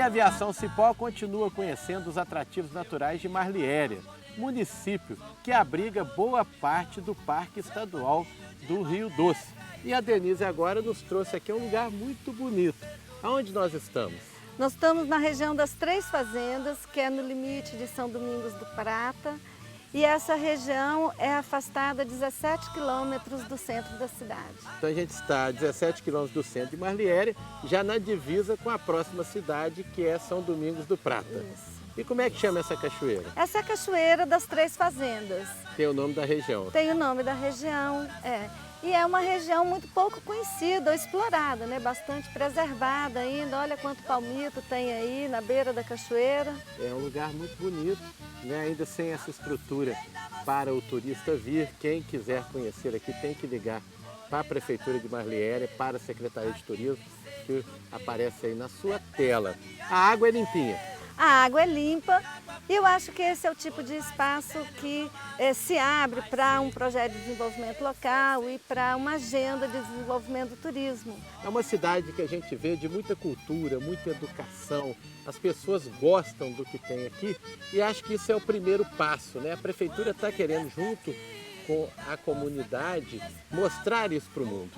a Aviação Cipó continua conhecendo os atrativos naturais de Marliéria, município que abriga boa parte do Parque Estadual do Rio Doce. E a Denise agora nos trouxe aqui um lugar muito bonito. Aonde nós estamos? Nós estamos na região das Três Fazendas, que é no limite de São Domingos do Prata. E essa região é afastada 17 quilômetros do centro da cidade. Então a gente está a 17 quilômetros do centro de Marliéria, já na divisa com a próxima cidade, que é São Domingos do Prata. Isso. E como é que chama essa cachoeira? Essa é a Cachoeira das Três Fazendas. Tem o nome da região. Tem o nome da região, E é uma região muito pouco conhecida ou explorada, né? Bastante preservada ainda. Olha quanto palmito tem aí na beira da cachoeira. É um lugar muito bonito, né? Ainda sem essa estrutura para o turista vir. Quem quiser conhecer aqui tem que ligar para a Prefeitura de Marliéria, para a Secretaria de Turismo, que aparece aí na sua tela. A água é limpinha. A água é limpa e eu acho que esse é o tipo de espaço que se abre para um projeto de desenvolvimento local e para uma agenda de desenvolvimento do turismo. É uma cidade que a gente vê de muita cultura, muita educação. As pessoas gostam do que tem aqui e acho que isso é o primeiro passo, né? A Prefeitura está querendo, junto com a comunidade, mostrar isso para o mundo.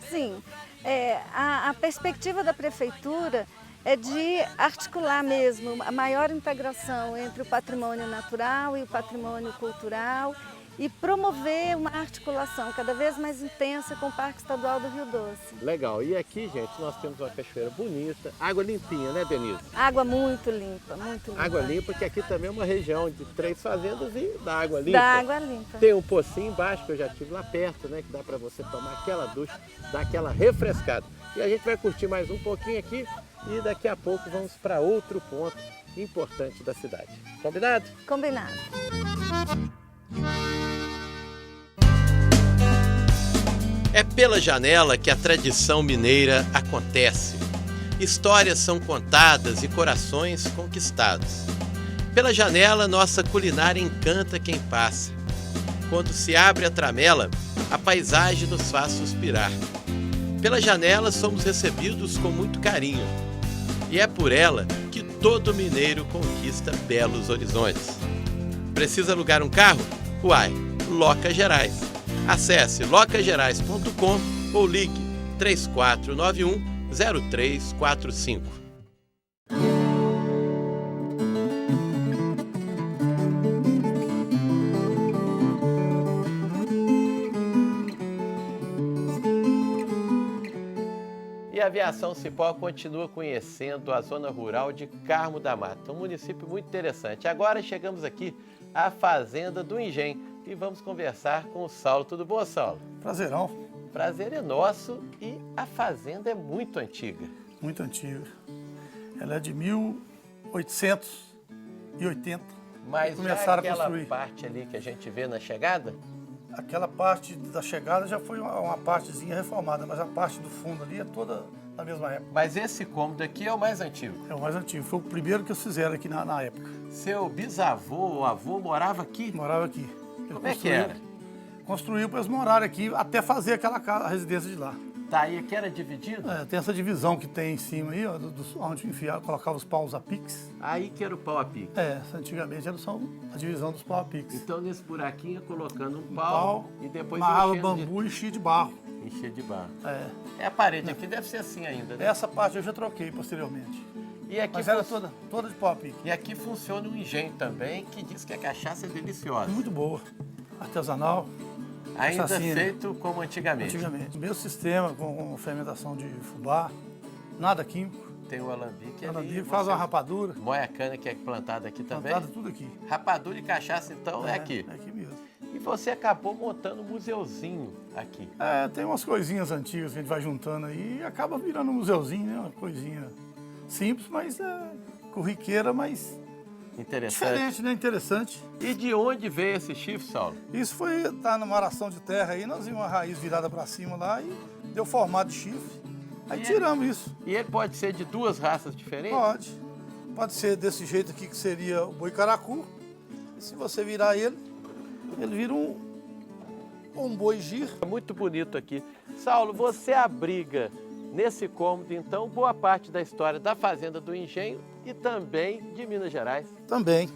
Sim, a perspectiva da Prefeitura é de articular mesmo a maior integração entre o patrimônio natural e o patrimônio cultural e promover uma articulação cada vez mais intensa com o Parque Estadual do Rio Doce. Legal. E aqui, gente, nós temos uma cachoeira bonita, água limpinha, né, Denise? Água muito limpa, muito limpa. Água limpa, que aqui também é uma região de Três Fazendas e da água limpa. Da água limpa. Tem um pocinho embaixo, que eu já estive lá perto, né, que dá para você tomar aquela ducha, dar aquela refrescada. E a gente vai curtir mais um pouquinho aqui e daqui a pouco vamos para outro ponto importante da cidade. Combinado? Combinado. É pela janela que a tradição mineira acontece. Histórias são contadas e corações conquistados. Pela janela, nossa culinária encanta quem passa. Quando se abre a tramela, a paisagem nos faz suspirar. Pela janela, somos recebidos com muito carinho. E é por ela que todo mineiro conquista belos horizontes. Precisa alugar um carro? Uai, Loca Gerais. Acesse locagerais.com ou ligue 3491-0345. E a Aviação Cipó continua conhecendo a zona rural de Carmo da Mata, um município muito interessante. Agora chegamos aqui à Fazenda do Engenho e vamos conversar com o Saulo. Tudo bom, Saulo? Prazerão. Prazer é nosso e a fazenda é muito antiga. Muito antiga. Ela é de 1880. Mas Começaram já a aquela construir. parte ali que a gente vê na chegada, Aquela parte da chegada já foi uma partezinha reformada, mas a parte do fundo ali é toda da mesma época. mas esse cômodo aqui é o mais antigo. É o mais antigo. Foi o primeiro que eles fizeram aqui na época. Seu bisavô ou avô morava aqui? Morava aqui. Ele Como é que era? Construiu para eles morarem aqui até fazer aquela casa, a residência de lá. Tá, e aqui era dividido? Tem essa divisão que tem em cima aí, ó, onde enfiar, colocava os paus a piques. Aí que era o pau a pique. Antigamente era só a divisão dos pau a piques. Então nesse buraquinho colocando um pau Pau, e depois amarrava enchendo bambu e enchia de barro. encher de barro. É. É a parede aqui deve ser assim ainda, né? Essa parte eu já troquei posteriormente. E aqui, Mas era toda de pau a pique. e aqui funciona um engenho também que diz que a cachaça é deliciosa. Muito boa. Artesanal, Ainda cachaçinha. feito como antigamente. antigamente. Mesmo sistema, com fermentação de fubá, nada químico. Tem o alambique ali. Alambique, faz uma rapadura, Moia cana que é plantada aqui também. plantada tudo aqui. Rapadura e cachaça então é aqui. É aqui mesmo. E você acabou montando um museuzinho aqui. Tem umas coisinhas antigas que a gente vai juntando aí e acaba virando um museuzinho, né? Uma coisinha simples, mas corriqueira, mas Interessante. diferente, né? Interessante. E de onde veio esse chifre, Saulo? Isso foi, tá numa aração de terra aí, nós vimos uma raiz virada para cima lá e deu formato de chifre. Aí tiramos isso. E ele pode ser de duas raças diferentes? Pode. Pode ser desse jeito aqui, que seria o boi caracu. E se você virar ele vira um boi gir. É muito bonito aqui. Saulo, você abriga nesse cômodo, então, boa parte da história da Fazenda do Engenho e também de Minas Gerais. Também.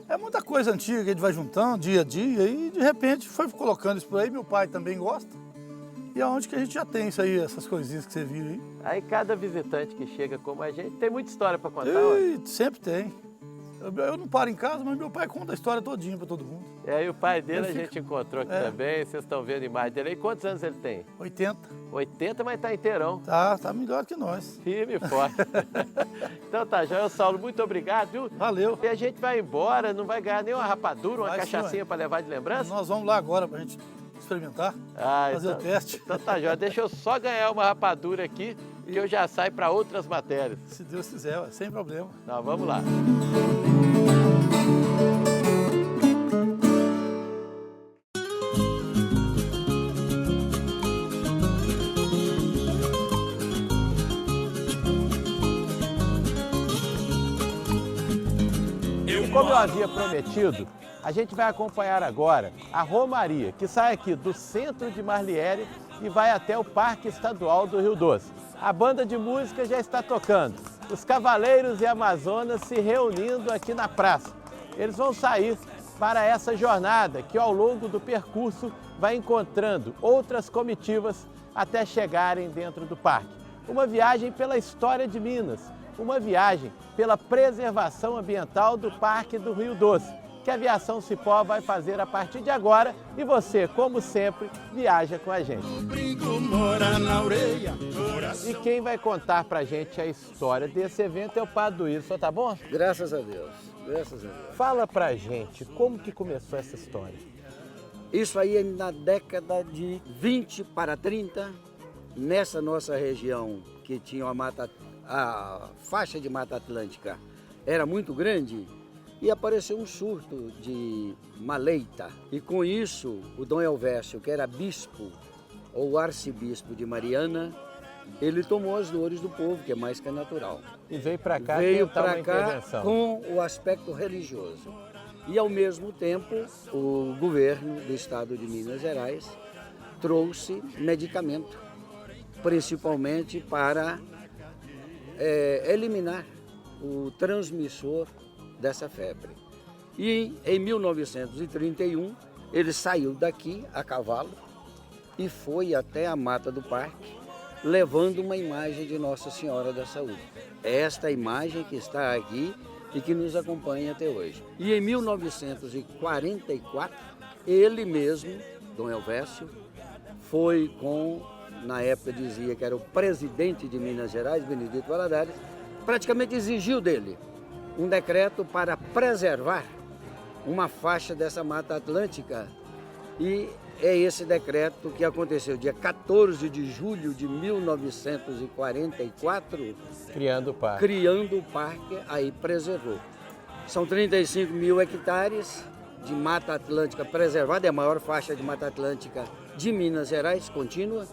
É muita coisa antiga que a gente vai juntando dia a dia e de repente foi colocando isso por aí. Meu pai também gosta. E aonde que a gente já tem isso aí, essas coisinhas que você viu aí? Aí cada visitante que chega como a gente tem muita história para contar. E sempre tem. Eu não paro em casa, mas meu pai conta a história todinha para todo mundo. E aí o pai dele a gente encontrou aqui também, vocês estão vendo a imagem dele aí. Quantos anos ele tem? 80. 80, mas tá inteirão. Tá melhor que nós. Firme e forte. Então tá, Joel Saulo, muito obrigado, viu? Valeu. E a gente vai embora, não vai ganhar nenhuma rapadura, uma cachaçinha para levar de lembrança? Nós vamos lá agora pra gente experimentar, fazer então, o teste. Então tá, Joel, deixa eu só ganhar uma rapadura aqui, que eu já saio para outras matérias. Se Deus quiser, sem problema. Então vamos lá. Como eu havia prometido, a gente vai acompanhar agora a Romaria, que sai aqui do centro de Marliere e vai até o Parque Estadual do Rio Doce. A banda de música já está tocando, os Cavaleiros e Amazonas se reunindo aqui na praça. Eles vão sair para essa jornada que ao longo do percurso vai encontrando outras comitivas até chegarem dentro do parque. Uma viagem pela história de Minas, uma viagem pela preservação ambiental do Parque do Rio Doce, que a Aviação Cipó vai fazer a partir de agora e você, como sempre, viaja com a gente. E quem vai contar pra gente a história desse evento é o Padre Duílio. O senhor tá bom? Graças a Deus, graças a Deus. Fala pra gente como que começou essa história. Isso aí é na década de 20 para 30, nessa nossa região que tinha a faixa de Mata Atlântica era muito grande e apareceu um surto de maleita. E com isso, o Dom Elvésio, que era bispo ou arcebispo de Mariana, ele tomou as dores do povo, que é mais que natural. E veio para cá veio tentar uma para cá intervenção. com o aspecto religioso. E ao mesmo tempo, o governo do estado de Minas Gerais trouxe medicamento, principalmente para eliminar o transmissor dessa febre. E em 1931 ele saiu daqui a cavalo e foi até a mata do parque, levando uma imagem de Nossa Senhora da Saúde. Esta imagem que está aqui e que nos acompanha até hoje. E em 1944 ele mesmo, Dom Elvésio, foi com, na época dizia que era o presidente de Minas Gerais, Benedito Valadares, praticamente exigiu dele um decreto para preservar uma faixa dessa Mata Atlântica. E é esse decreto que aconteceu dia 14 de julho de 1944, Criando o parque. criando o parque, aí preservou. São 35 mil hectares de Mata Atlântica preservada, é a maior faixa de Mata Atlântica de Minas Gerais, contínua.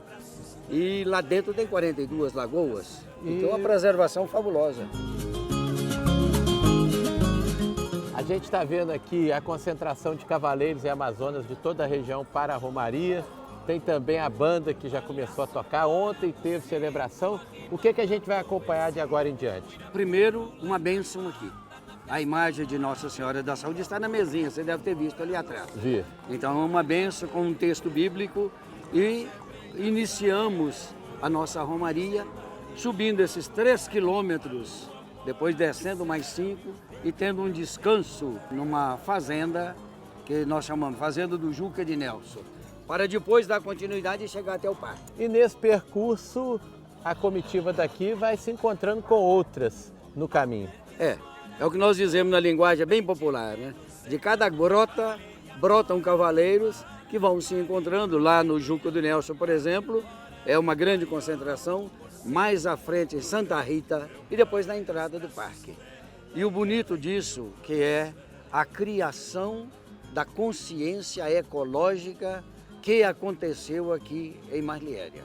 E lá dentro tem 42 lagoas, então uma preservação fabulosa. A gente está vendo aqui a concentração de cavaleiros e amazonas de toda a região para a Romaria. Tem também a banda que já começou a tocar. Ontem teve celebração. O que a gente vai acompanhar de agora em diante? Primeiro, uma bênção aqui. A imagem de Nossa Senhora da Saúde está na mesinha, você deve ter visto ali atrás. Vi. Então é uma bênção com um texto bíblico e iniciamos a nossa Romaria subindo esses 3 quilômetros, depois descendo mais 5 e tendo um descanso numa fazenda que nós chamamos Fazenda do Juca de Nelson, para depois dar continuidade e chegar até o parque. E nesse percurso, a comitiva daqui vai se encontrando com outras no caminho. É o que nós dizemos na linguagem bem popular, né? De cada grota brotam cavaleiros que vão se encontrando lá no Juca de Nelson, por exemplo, é uma grande concentração, mais à frente em Santa Rita e depois na entrada do parque. E o bonito disso que é a criação da consciência ecológica que aconteceu aqui em Marliere.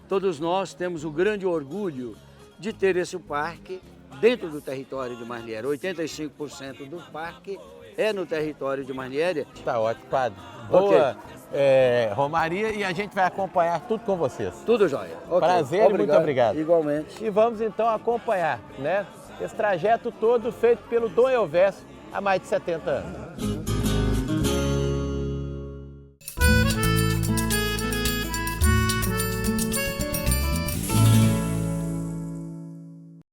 Todos nós temos o grande orgulho de ter esse parque dentro do território de Marliere. 85% do parque é no território de Marliere. Tá ótimo, padre. Boa Romaria e a gente vai acompanhar tudo com vocês. Tudo jóia. Prazer e muito obrigado. Igualmente. E vamos então acompanhar, né? Esse trajeto todo feito pelo Dom Elvésio há mais de 70 anos.